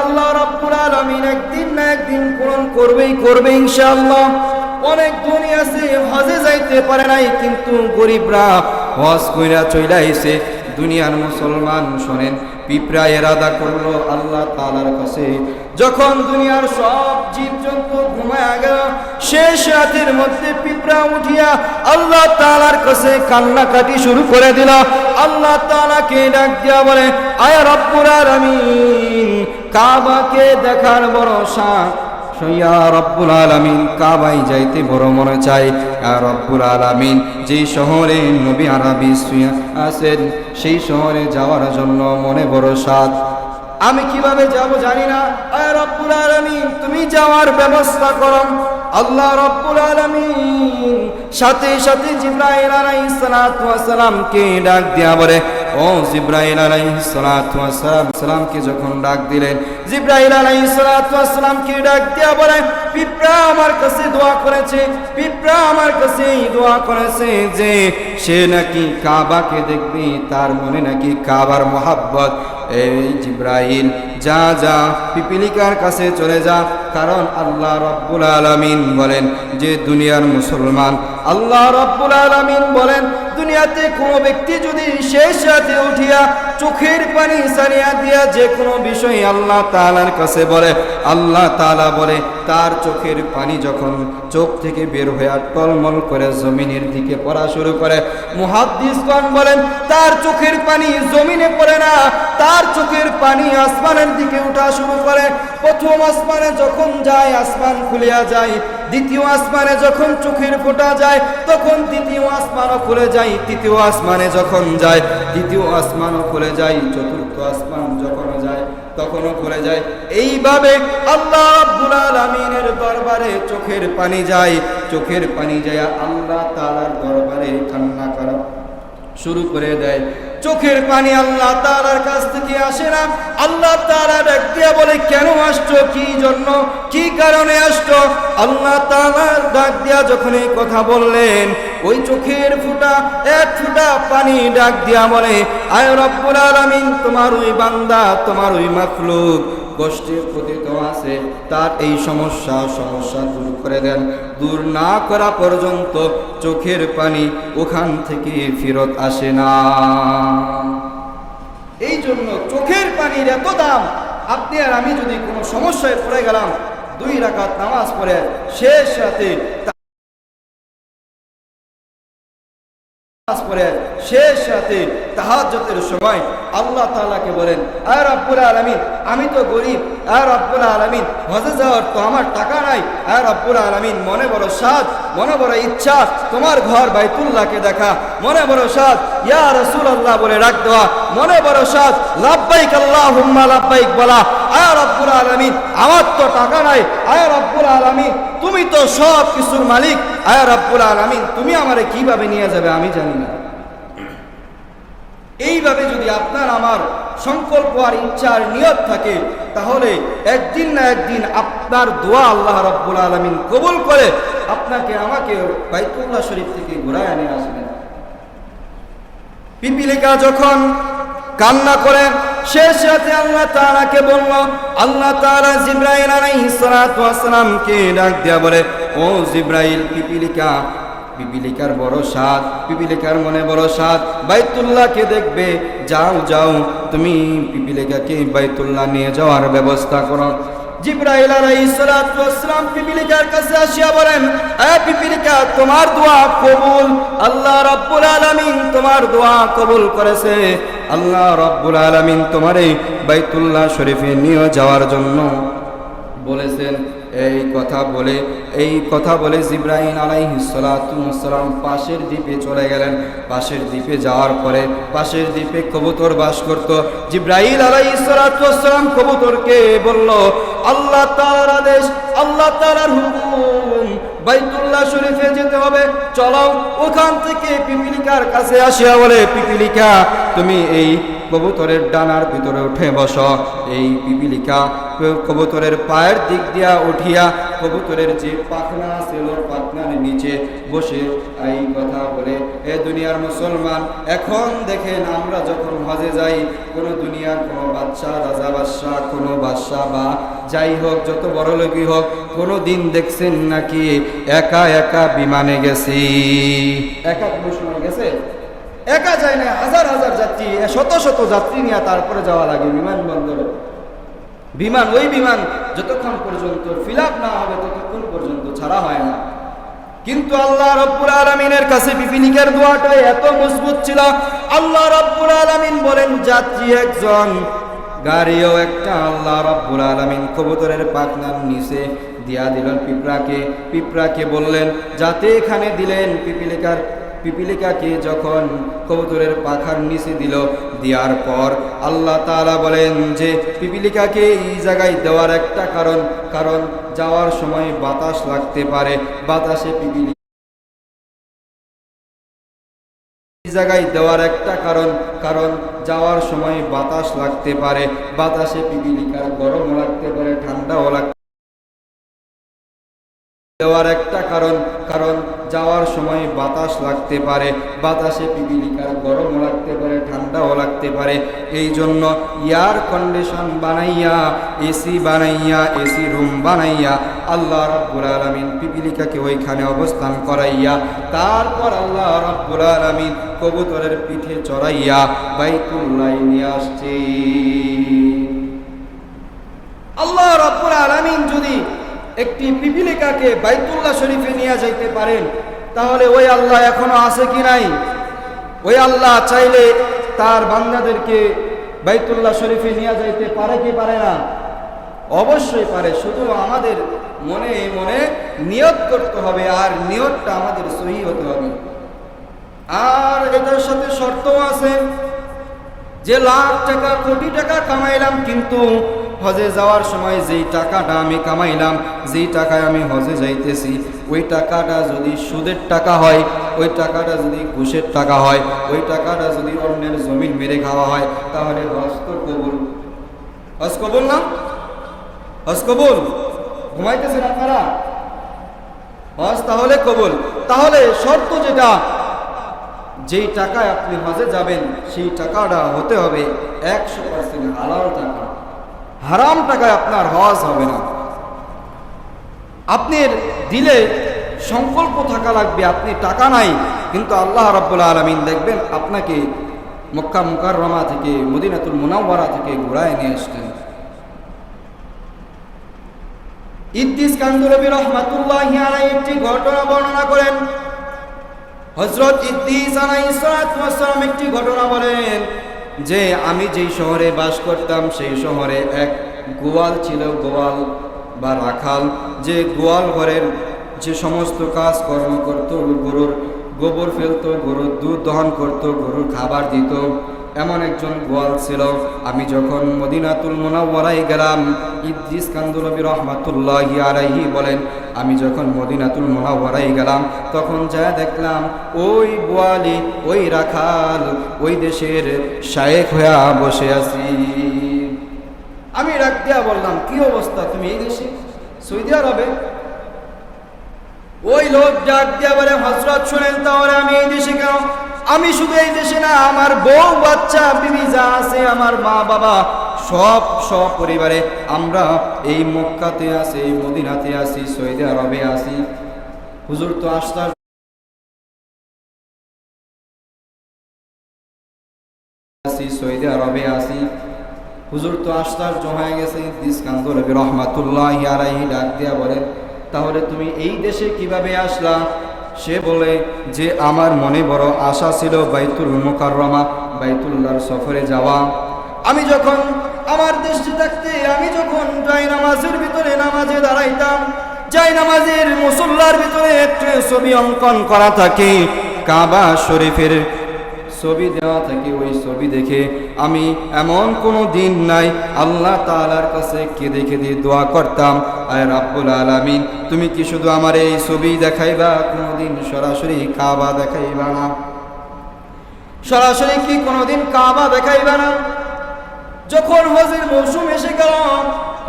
আল্লাহ রাব্বুল আলামিন একদিন না একদিন পূরণ করবে ইনশাআল্লাহ। অনেক ধনী আছে হজে যাইতে পারে নাই, কিন্তু গরিবরা হজ কইরা চইলা আইছে। দুনিয়ার মুসলমান শোনেন, পিঁপড়া এরাদা করলো আল্লাহ তাআলার কাছে, যখন দুনিয়ার সব জীবজন্তু ঘুমায়া গেল, শেষ রাতের মধ্যে পিঁপড়া উঠিয়া আল্লাহ তাআলার কাছে কান্নাকাটি শুরু করে দিল। আল্লাহ তাআলাকে ডাক দিয়া বলে, আয়া রব্বুল আলামিন, কাবাকে দেখার বড় শখ, ইয়া রব্বুল আলামিন, কাবায় যাইতে বড় মনে চাই। ইয়া রব্বুল আলামিন, যেই শহরে নবী আরবি শুয়ে আছেন সেই শহরে যাওয়ার জন্য মনে বড় সাধ। আমি কিভাবে যাব জানি না, ইয়া রব্বুল আলামিন তুমি যাওয়ার ব্যবস্থা করো। আল্লাহ রব্বুল আলামিন সাথে সাথে জিবরাইল আলাইহিস সালাতু ওয়াস সালামকে ডাক দিয়া বলে, ও জিবরাইল আলাইহিস সালাতু ওয়াস সালামকে যখন ডাক দিলেন, জিবরাইল আলাইহিস সালাতু ওয়াস সালামকে ডাক দিয়া বলে, পিঁপড়া আমার কাছে দোয়া করেছে, পিঁপড়া আমার কাছে দোয়া করেছে যে সে নাকি কাবাকে দেখবে, তার মনে নাকি কাবার মোহাব্বত। এই জিবরাইল, যা যা পিপিলিকার কাছে চলে যা, কারণ আল্লাহ রাব্বুল আলামিন বলেন যে দুনিয়ার মুসলমান, আল্লাহ রাব্বুল আলামিন বলেন দুনিয়াতে কোনো ব্যক্তি যদি শেষ রাতে উঠিয়া চোখের পানি সারিয়া দিয়া যে কোনো বিষয় আল্লাহ তাআলার কাছে বলে, আল্লাহ তাআলা বলে তার চোখের পানি যখন চোখ থেকে বের হয়ে টলমল করে জমিনের দিকে পড়া শুরু করে, মুহাদ্দিসগণ বলেন তার চোখের পানি জমিনে পড়ে না, তার চোখের পানি আসমানের দিকে উঠা শুরু করে। প্রথম আসমানে যখন যায় আসমান খুলিয়া যায়, দ্বিতীয় আসমানে যখন চোখের ফোঁটা যায় তখন দ্বিতীয় আসমানও খুলে যায়, তৃতীয় আসমানে যখন যায় দ্বিতীয় আসমানও খুলে যায়, চতুর্থ আসমান যখন যায় তখনও খুলে যায়। এইভাবে আল্লাহ রাব্বুল আলামিনের দরবারে চোখের পানি যায়, চোখের পানি যায় আল্লাহ তাআলার দরবারে কান্না করা শুরু করে দেয়। চোখের পানি আল্লাহ তাআলার কাছ থেকে আসে না। আল্লাহ তাআলা ডাক দিয়া বলে, কেন আসছো, কি জন্য, কি কারণে আসছো? আল্লাহ তাআলা ডাক দিয়া যখন এই কথা বললেন, ওই চোখের ফুটা এক ফুটা পানি ডাক দিয়া বলে, আয় রব্বুল আলামিন, তোমার ওই বান্দা, তোমার ওই মাখলুক কষ্টে পতিত আছে, তার এই সমস্যা দূর করে দেন। দূর না করা পর্যন্ত চোখের পানি ওখান থেকে ফেরত আসে না। এই জন্য চোখের পানির এত দাম। আপনি আর আমি যদি কোনো সমস্যায় পড়ে গেলাম, 2 রাকাত নামাজ পড়ে শেষ রাতে তাহাজ্জুদের সময় আল্লাহ তাআলাকে বলেন, আয় রব্বুল আলামিন, আমি তো গরীব, আয় রব্বুল আলামিন, হজে যাওয়ার তো আমার টাকা নাই, আয় রব্বুল আলামিন, মনে বড় সাধ, মনে বড় ইচ্ছা তোমার ঘর বাইতুল্লাহকে দেখা, মনে বড় সাধ ইয়া রাসূলুল্লাহ বলে ডাক দেওয়া, মনে বড় সাধ লাব্বাইক আল্লাহুম্মা লাব্বাইক বলা। আয় রব্বুল আলামিন, আমার তো টাকা নাই, আয় রব্বুল আলামিন, তুমি তো সব কিছুর মালিক, আয় রব্বুল আলামিন, তুমি আমারে কিভাবে নিয়ে যাবে আমি জানি না। এইভাবে যদি আপনার আমার সংকল্প আর ইচ্ছার নিয়ত থাকে, তাহলে একদিন না একদিন আপনার দোয়া আল্লাহ রাব্বুল আলামিন কবুল করে আপনাকে আমাকে বাইতুল্লাহ শরীফ থেকে ঘুরায় এনে আসবেন। পিপিলিকা যখন কান্না করে শেষ রাতে আল্লাহ তাআলাকে বলল, আল্লাহ তাআলা জিবরাইল আলাইহিস সালাতু ওয়াস সালামকে ডাক দিয়া বলে, ও জিবরাইল, পিপিলিকার বড় সাধ, পিপিলিকার মনে বড় সাধ, বাইতুল্লাহকে দেখবে, যাও যাও তুমি পিপিলিকাকে বাইতুল্লাহ নিয়ে যাওয়ার ব্যবস্থা করো। জিবরাইল আলাইহিস সালাতু ওয়াস সালাম পিপিলিকার কাছে আসিয়া বলেন, এ পিপিলিকা, তোমার দোয়া কবুল, আল্লাহ রাব্বুল আলামিন তোমার দোয়া কবুল করেছে। আল্লাহ রাব্বুল আলামিন তোমারে বাইতুল্লাহ শরীফে নিয়ে যাওয়ার জন্য বলেছেন। এই কথা বলে জিবরাইল আলাইহিস সালাতু ওয়াস সালাম পাশের দ্বীপে চলে গেলেন। পাশের দ্বীপে যাওয়ার পরে পাশের দ্বীপে কবুতর বাস করত। জিবরাইল আলাইহিস সালাতু ওয়াস সালাম কবুতরকে বলল, আল্লাহ তাআলার আদেশ, আল্লাহ তাআলার হুকুম, বাইতুল্লাহ শরীফে যেতে হবে, চলো। ওখান থেকে পিপিলিকার কাছে আসিয়া বলে, পিপিলিকা, তুমি এই কবুতরের ডানার ভিতরে উঠে বসো। এই পিপিলিকা কবুতরের পায়ের দিক দিয়া উঠিয়া কবুতরের যে পাখনা ছিল পাখনার নিচে বসে এই কথা বলে, এ দুনিয়ার মুসলমান, এখন দেখেন আমরা যখন হজে যাই, কোনো দুনিয়ার কোনো বাদশা, রাজা বাদশাহ, কোনো বাদশাহ বা যাই হোক, যত বড় লোকই হোক, কোনো দিন দেখছেন নাকি একা একা বিমানে গেছি? একা কোনো সময় গেছে? একা যায় না, হাজার হাজার যাত্রী, শত শত যাত্রী নিয়ে তারপরে যাওয়া লাগে বিমানবন্দরে। বিমান, ওই বিমান যতক্ষণ পর্যন্ত ফিল আপ না হবে ততক্ষণ পর্যন্ত ছাড়া হয় না। কিন্তু আল্লাহ রাব্বুল আলামিনের কাছে পিপিলিকার দোয়াটা এত মজবুত ছিল, আল্লাহ রাব্বুল আলামিন বলেন যাত্রী একজন, গাড়িও একটা। আল্লাহ রাব্বুল আলামিন কবুতরের পাখনার নিচে দিয়া দিলেন পিঁপড়াকে। পিঁপড়াকে বললেন যাতে এখানে দিলেন। পিপিলিকাকে যখন কবুতরের পাখার নিচে দিল, দেওয়ার পর আল্লাহ তাআলা বলেন যে পিপিলিকাকে এই জায়গায় দেওয়ার একটা কারণ যাওয়ার সময় বাতাস লাগতে পারে, বাতাসে পিপিলিকা এই জায়গায় দেওয়ার একটা কারণ যাওয়ার সময় বাতাস লাগতে পারে, বাতাসে পিপিলিকার গরম লাগতে পারে, ঠান্ডাও লাগতে দেওয়ার একটা কারণ যাওয়ার সময় বাতাস লাগতে পারে, বাতাসে পিপিলিকার গরম লাগতে পারে, ঠান্ডাও লাগতে পারে। এই জন্য এয়ার কন্ডিশন বানাইয়া, এসি বানাইয়া, এসি রুম বানাইয়া আল্লাহ রাব্বুল আলামিন পিপিলিকাকে ওইখানে অবস্থান করাইয়া, তারপর আল্লাহ রাব্বুল আলামিন কবুতরের পিঠে চড়াইয়া বাইতুল্লাহ নিয়ে আসছে। আল্লাহ রাব্বুল আলামিন যদি একটি পিপিলিকাকে বাইতুল্লাহ শরীফে নিয়ে যাইতে পারেন, তাহলে ওই আল্লাহ এখনো আছে কি নাই? ওই আল্লাহ চাইলে তার বান্দাদেরকে বাইতুল্লাহ শরীফে নিয়ে যাইতে পারে কি পারে না? অবশ্যই পারে। শুধু আমাদের মনে মনে নিয়ত করতে হবে, আর নিয়তটা আমাদের সহি হতে হবে। আর এটার সাথে শর্তও আছে যে লাখ টাকা, কোটি টাকা কামাইলাম, কিন্তু হজে যাওয়ার সময় যেই টাকাটা আমি কামাইলাম, যেই টাকায় আমি হজে যাইতেছি, ওই টাকাটা যদি সুদের টাকা হয়, ওই টাকাটা যদি ঘুষের টাকা হয়, ওই টাকাটা যদি অন্যের জমিন মেরে খাওয়া হয়, তাহলে হজ তো কবুল। হজ কবুল না? হজ কবুল? ঘুমাইতেছেন আপনারা? হজ তাহলে কবুল। তাহলে শর্ত যেটা, যেই টাকায় আপনি হজে যাবেন সেই টাকাটা হতে হবে 100% হালাল টাকা। হারাম টাকায় আপনার হজ হবে না। আপনার দিলে সংকল্প থাকা লাগবে, আপনি টাকা নাই, কিন্তু আল্লাহ রাব্বুল আলামিন দেখবেন আপনাকে মক্কা মুকাররমা থেকে, মদিনাতুল মুনাওয়ারা থেকে ঘুরায় নিয়ে আসলেন। ইদ্রিস কান্দুলবী রাহমাতুল্লাহি আলাইহি একটি ঘটনা বর্ণনা করেন। হযরত ইদ্রিস আলাইহিস সালাতু ওয়াস সালাম একটি ঘটনা বলেন যে আমি যেই শহরে বাস করতাম সেই শহরে এক গোয়াল ছিল, গোয়াল বা রাখাল, যে গোয়াল ঘরের যে সমস্ত কাজ কর্ম করত, গরুর গোবর ফেলতো, গরুর দুধ দহন করত, গরুর খাবার দিত, এমন একজন গোয়াল ছিল। আমি যখন মদিনাতুল মুনাওয়ারায় গেলাম, ইদ্রিস কান্দুলবী রাহমাতুল্লাহি আলাইহি বলেন, আমি যখন মদিনাতুল মুনাওয়ারায় গেলাম তখন যা দেখলাম ওই গোয়ালি, ওই রাখাল ওই দেশের শায়েখ হইয়া বসে আছি। আমি ডাক দিয়া বললাম, কি অবস্থা, তুমি এই দেশে, সৌদি আরবে? ওই লোক ডাক দিয়া বলে, হযরত শুনেন, তাহলে আমি এই দেশে কেন? আমি শুধু এই দেশে না, আমার বউ বাচ্চা বিবি যা আছে, আমার মা বাবা সব পরিবারে আমরা এই মক্কাতে আছি, এই মদিনাতে আছি, সৌদি আরবে আছি। হুজুর তো আসতার আছি, সৌদি আরবে আছি। হুজুর তো আশ্চর্য হয়ে গেছে। ইদ্রিস কান্দুলবী রাহমাতুল্লাহি আলাইহি ডাক দিয়া বলে, তাহলে তুমি এই দেশে কিভাবে আসলা? সে বলে যে আমার মনে বড় আশা ছিল বাইতুল মুকাররমা, বাইতুল্লাহর সফরে যাওয়া। আমি যখন আমার দেশে থাকতে, আমি যখন যাই নামাজের ভিতরে নামাজে দাঁড়াইতাম, যাই নামাজের মুসল্লার ভিতরে একটা ছবি অঙ্কন করা থাকে, কাবা শরীফের ছবি দেওয়া থাকে, ওই ছবি দেখে আমি এমন কোনো দিন নাই আল্লাহ তাআলার কাছে কেঁদে কেঁদে দোয়া করতাম, আয় রাব্বুল আলামিন, তুমি কি শুধু আমার এই ছবি দেখাইবা, কোনোদিন সরাসরি কাবা দেখাইবা না? সরাসরি কি কোনোদিন কাবা দেখাইবে না? যখন হজের মৌসুম এসে গেল,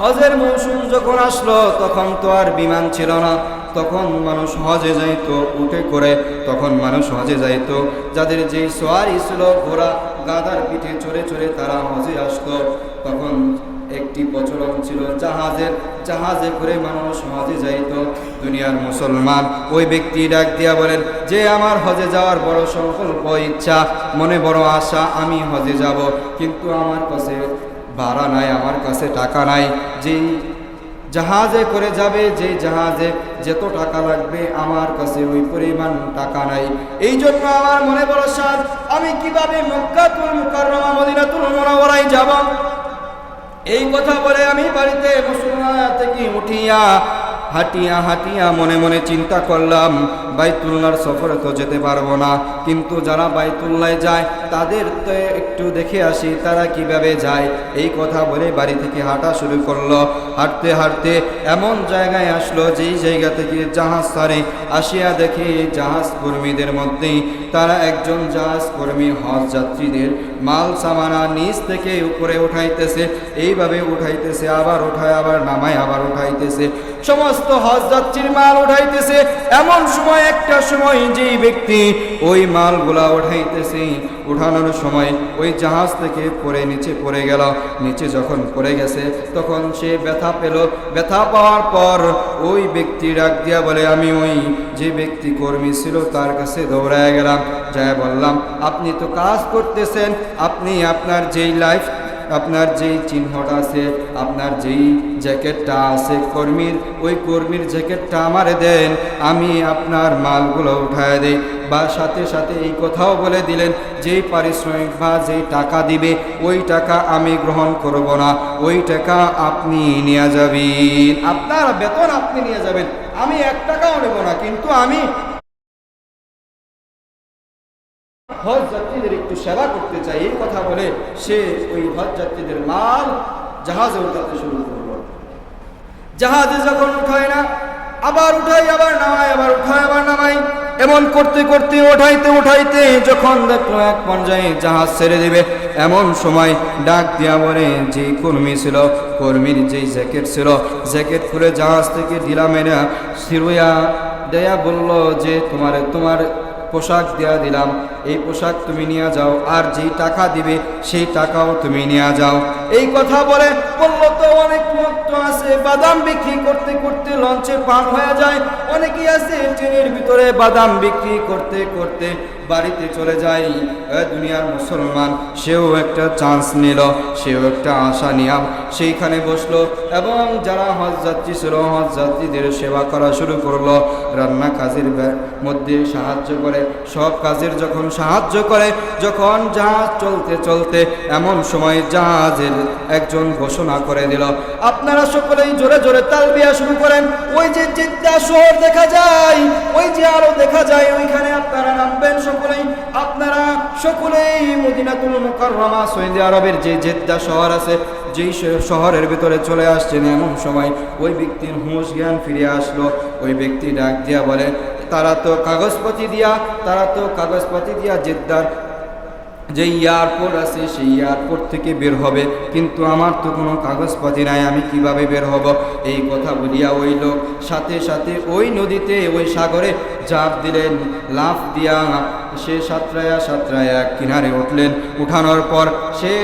হজের মৌসুম যখন আসলো, তখন তো আর বিমান ছিল না, তখন মানুষ হজে যাইতো উঠে করে, তখন মানুষ হজে যাইতো। যাদের যেই সোয়ারি ছিল, ঘোড়া গাধার পিঠে চড়ে চড়ে তারা হজে আসতো। তখন একটি প্রচলন ছিল জাহাজে করে মানুষ হজে যাইতো। দুনিয়ার মুসলমান ওই ব্যক্তি ডাক দিয়া বলেন যে আমার হজে যাওয়ার বড় সংকল্প, ইচ্ছা, মনে বড় আশা, আমি হজে যাব, কিন্তু আমার কাছে ভাড়া নাই, আমার কাছে টাকা নাই। যেই জাহাজে করে যাবে, যে জাহাজে যত টাকা লাগবে, আমার কাছে ওই পরিমাণ টাকা নাই। এই জন্য আমার মনে বড় সাধ, আমি কিভাবে মক্কাতুল মুকাররমা মদিনাতুল মুনাওয়ারায় যাব। এই কথা বলে আমি বাড়িতে মুসলমান থেকে উঠিয়া হাঁটিয়া মনে মনে চিন্তা করলাম, বাইতুল্লাহর সফরে তো যেতে পারবো না, কিন্তু যারা বাইতুল্লাহ যায় তাদের তো একটু দেখে আসি তারা কিভাবে যায়। এই কথা বলে বাড়ি থেকে হাঁটা শুরু করলো। হাঁটতে হাঁটতে এমন জায়গায় আসলো, যেই জায়গা থেকে জাহাজ ছাড়ে আসিয়া দেখে জাহাজ কর্মীদের মধ্যেই তারা একজন জাহাজ কর্মী হজ যাত্রীদের মাল সামানা নিচ থেকে উপরে উঠাইতেছে। এইভাবে উঠাইতেছে, আবার উঠায়, আবার নামায়, আবার উঠাইতেছে, সমস্ত হজ যাত্রীর মাল উঠাইতেছে। এমন সময় একটা সময় যেই ব্যক্তি ওই মালগুলা উঠাইতেছে, উঠানোর সময় ওই জাহাজ থেকে পড়ে নিচে পড়ে গেল। নিচে যখন পড়ে গেছে তখন সে ব্যথা পেল। ব্যথা পাওয়ার পর ওই ব্যক্তি ডাক দিয়া বলে, আমি ওই যে ব্যক্তি কর্মী ছিল তার কাছে দৌড়ায় গেলাম, যাই বললাম, আপনি তো কাজ করতেছেন, আপনি আপনার যেই লাইফ, আপনার যেই চিহ্নটা আছে, আপনার যেই জ্যাকেটটা আছে কর্মীর, ওই কর্মীর জ্যাকেটটা আমারে দেন, আমি আপনার মালগুলো উঠায় দেই। বা সাথে সাথে এই কথাও বলে দিলেন, যেই পারিশ্রমিক বা যেই টাকা দিবে ওই টাকা আমি গ্রহণ করব না, ওই টাকা আপনি নিয়ে যাবেন, আপনার বেতন আপনি নিয়ে যাবেন, আমি 1 টাকাও নেব না, কিন্তু আমি হজ যাত্রীদের একটু সেবা করতে চাই। এই কথা বলে সে ওই হজ যাত্রীদের মাল জাহাজে উঠাতে শুরু করলো। জাহাজে যখন উঠায় না, আবার উঠাই, আবার নামাই, আবার উঠায়, আবার নামাই, এমন করতে করতে উঠাইতে যখন দেখলো এক পর্যায়ে জাহাজ ছেড়ে দিবে, এমন সময় ডাক দিয়া বলে, যে কর্মী ছিল, কর্মীর যেই জ্যাকেট ছিল, জ্যাকেট খুলে জাহাজ থেকে ঢিলা মেরা সিরুয়া দেয়া বলল যে তোমার পোশাক দেয়া দিলাম, এই পোশাক তুমি নিয়ে যাও, আর যেই টাকা দিবে সেই টাকাও তুমি নিয়ে যাও। এই কথা বলে বললো, তো অনেক লোক তো আছে বাদাম বিক্রি করতে করতে লঞ্চে পার হয়ে যায়, অনেকেই আছে ট্রেনের ভিতরে বাদাম বিক্রি করতে করতে বাড়িতে চলে যায়। দুনিয়ার মুসলমান সেও একটা চান্স নিল, সেও একটা আশা নিয়াম সেইখানে বসলো, এবং যারা হজ যাত্রী ছিল হজ যাত্রীদের সেবা করা শুরু করলো। রান্না কাজের মধ্যে সাহায্য করে, সব কাজের যখন সাহায্য করে, যখন জাহাজ চলতে চলতে এমন সময় জাহাজের একজন ঘোষণা করে দিল, আপনারা সকলেই জোরে জোরে তালবিয়া শুরু করেন। ওই যে জেদ্দা শহর দেখা যায়, ওই যে আলো দেখা যায়, ওইখানে আপনারা নামবেন সকলেই। আপনারা সকলেই মদিনাতুল মুকাররমা সৌদি আরবের যে জেদ্দা শহর আছে, যেই শহরের ভিতরে চলে আসছেন। এমন সময় ওই ব্যক্তির হুঁশ জ্ঞান ফিরে আসলো। ওই ব্যক্তি ডাক দিয়া বলে, তারা তো কাগজপত্র দিয়া জেদ্দার যে এয়ারপোর্ট আছে সেই এয়ারপোর্ট থেকে বের হবে, কিন্তু আমার তো কোনো কাগজপাতি নাই, আমি কিভাবে বের হব? এই কথা বলিয়া ওই লোক সাথে সাথে ওই নদীতে, ওই সাগরে ঝাঁপ দিলেন। লাফ দিয়া সে সাঁতরায়া কিনারে উঠলেন। উঠানোর পর সে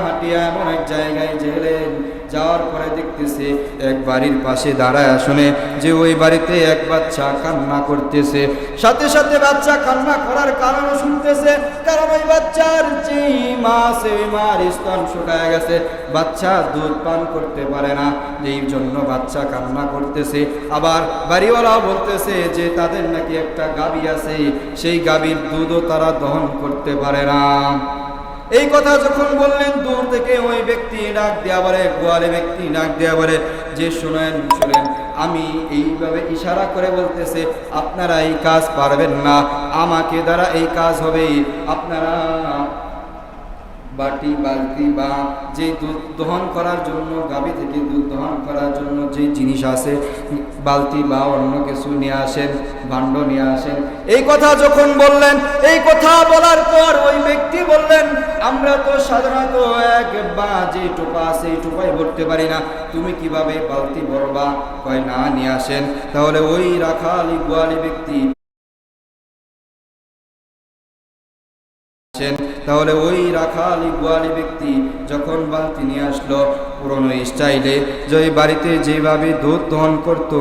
হাঁটিয়া এমন এক জায়গায় গেলেন। যাওয়ার পরে দেখতেছে এক বাড়ির পাশে দাঁড়ায় শুনে যে ওই বাড়িতে এক বাচ্চা কান্না করতেছে। সাথে সাথে বাচ্চা কান্না করার কারণও শুনতেছে, কারণ ওই বাচ্চার যে মা আছে ওই মার স্তন শুকায় গেছে, বাচ্চা দুধ পান করতে পারে না, এই জন্য বাচ্চা কান্না করতেছে। আবার বাড়িওয়ালাও বলতেছে যে তাদের নাকি একটা গাভী আছে, সেই গাভীর দুধও তারা দহন করতে পারে না। এই কথা যখন বললেন, দূর থেকে ওই ব্যক্তি ডাক দেয়া বলে, গোয়ালে ব্যক্তি ডাক দেয়া বলে যে শুনেন, আমি এইভাবে ইশারা করে বলতেছে আপনারা এই কাজ পারবেন না, আমাকে দ্বারা এই কাজ হবে। আপনারা বাটি বালতি বা যে দুধ দহন করার জন্য গাভী থেকে দুধ দহন করার জন্য যে জিনিস আছে বালতি বা অন্য কিছু নিয়ে আসেন, ভাণ্ড নিয়ে আসেন। এই কথা যখন বললেন, এই কথা বলার পর ওই ব্যক্তি বললেন, আমরা তো সাধারণত এক বা যে টোপা আছে এই টোপায় ভরতে পারি না, তুমি কিভাবে বালতি ভরবা? কয় না, নিয়ে আসেন। তাহলে ওই রাখালি গোয়ালি ব্যক্তি তাহলে ওই রাখালি গোয়ালি ব্যক্তি যখন বালতি নিয়ে আসলো পুরনো স্টাইলে, যে বাড়িতে যেভাবে দুধ দহন করত,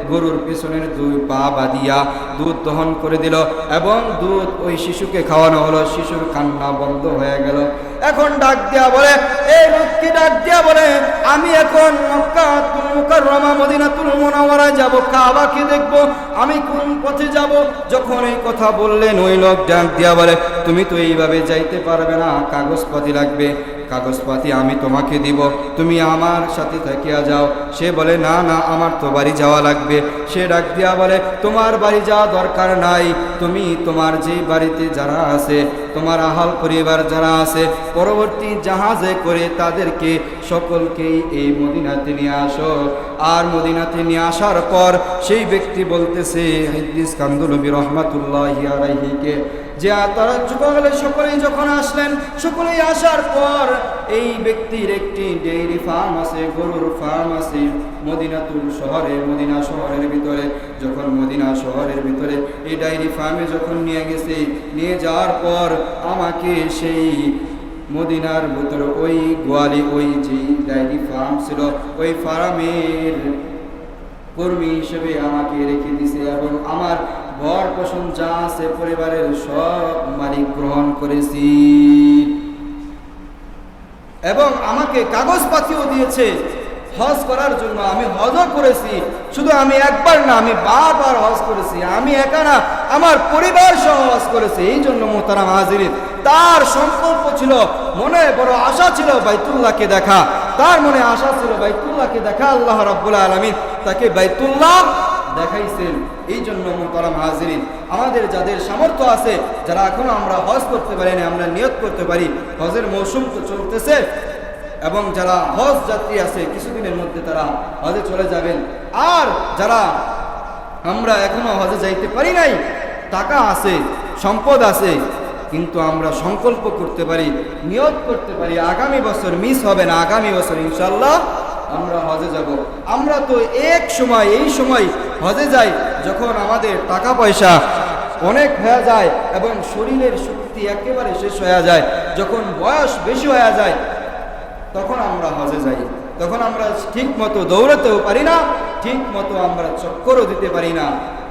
গরুর পেছনের দুই পা বাঁধিয়া দুধ দহন করে দিল এবং দুধ ওই শিশুকে খাওয়ানো হলো। শিশুর কান্না বন্ধ হয়ে গেল। এখন ডাক দিয়া বলে, এই লোককে ডাক দিয়া বলে, আমি এখন মক্কাতুল মুকাররমা মদিনাতুল মুনাওয়ারায় যাব, কাবাকে দেখব, আমি কোন পথে যাব? যখন এই কথা বললেন, ওই লোক ডাক দিয়া বলে, তুমি তো এইভাবে যাইতে পারবে না, কাগজপাতি লাগবে, কাগজপাতি আমি তোমাকে দিব, তুমি আমার সাথে থাকিয়া যাও। সে বলে, না না, আমার তো বাড়ি যাওয়া লাগবে। সে ডাক দিয়া বলে, তোমার বাড়ি যাওয়া দরকার নাই, তুমি তোমার যে বাড়িতে যারা আছে, তোমার আহাল পরিবার যারা আছে, পরবর্তী জাহাজে করে তাদেরকে সকলকেই এই মদিনাতে নিয়ে আসো। আর মদিনাতে নিয়ে আসার পর সেই ব্যক্তি বলতেছে, ইদ্রিস কান্দুলবী রহমাতুল্লাহি আলাইহিকে, যে তারা সকলেই যখন আসলেন, সকলেই আসার পর এই ব্যক্তির একটি ডেইরি ফার্ম আছে, গরুর ফার্ম আছে মদিনাতুল শহরে, মদিনা শহরের ভিতরে। যখন মদিনা শহরের ভিতরে এই ডায়েরি ফার্মে যখন নিয়ে গেছে, নিয়ে যাওয়ার পর আমাকে সেই মদিনার ভিতরে ওই গোয়ালি, ওই যে ডায়েরি ফার্ম ছিল, ওই ফার্মের কর্মী হিসেবে আমাকে রেখে দিছে এবং আমার ঘর পোষণ যা আছে পরিবারের সব মালিক গ্রহণ করেছি এবং আমাকে কাগজপাতিও দিয়েছে হজ করার জন্য। আমি হজও করেছি, শুধু আমি একবার না, আমি বারবার হজ করেছি। আমি একা না, আমার পরিবার সহ হজ করেছি। এই জন্য মোহতারাম হাজিরিন, তার সংকল্প ছিল, মনে বড় আশা ছিল বাইতুল্লাহকে দেখা। তার মনে আশা ছিল বাইতুল্লাহকে দেখা। আল্লাহ রাব্বুল আলামিন তাকে বাইতুল্লাহ দেখাইছেন। এই জন্য মোহতারাম হাজিরিন, আমাদের যাদের সামর্থ্য আছে, যারা এখনো আমরা হজ করতে পারি না, আমরা নিয়ত করতে পারি। হজের মৌসুম তো চলতেছে এবং যারা হজ যাত্রী আছে কিছুদিনের মধ্যে তারা হজে চলে যাবেন। আর যারা আমরা এখনো হজে যাইতে পারি নাই, টাকা আছে, সম্পদ আছে, কিন্তু আমরা সংকল্প করতে পারি, নিয়ত করতে পারি, আগামী বছর মিস হবে না, আগামী বছর ইনশাল্লাহ আমরা হজে যাব। আমরা তো এক সময় এই সময় হজে যাই যখন আমাদের টাকা পয়সা অনেক হয়ে যায় এবং শরীরের শক্তি একেবারে শেষ হয়ে যায়, যখন বয়স বেশি হয়ে যায়, তখন আমরা হজে যাই। তখন আমরা ঠিক মতো দৌড়াতেও পারি না, ঠিক মতো আমরা চক্করও দিতে পারি না।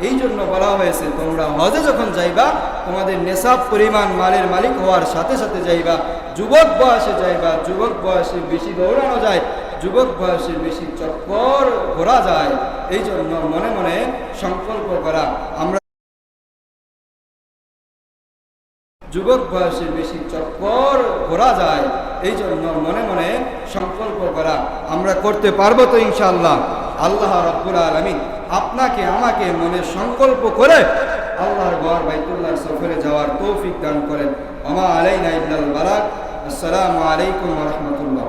এই জন্য বলা হয়েছে, তোমরা হজে যখন যাইবা, তোমাদের নেশাব পরিমাণ মালের মালিক হওয়ার সাথে সাথে যাইবা। যুবক বয়সে যাইবা, যুবক বয়সে বেশি দৌড়ানো যায়, যুবক বয়সে বেশি চক্কর ঘোরা যায়। এই জন্য মনে মনে সংকল্প করা, আমরা যুবক বয়সে বেশি চক্কর ঘোরা যায়। এই জন্য মনে মনে সংকল্প করা, আমরা করতে পারবো তো ইনশাআল্লাহ। আল্লাহ রাব্বুল আলামিন আপনাকে আমাকে মনে সংকল্প করে আল্লাহর ঘর বাইতুল্লাহ সফরে যাওয়ার তৌফিক দান করেন। ওমা আলাইনা ইল্লাল বালাগ। আসসালামু আলাইকুম ওয়া রাহমাতুল্লাহ।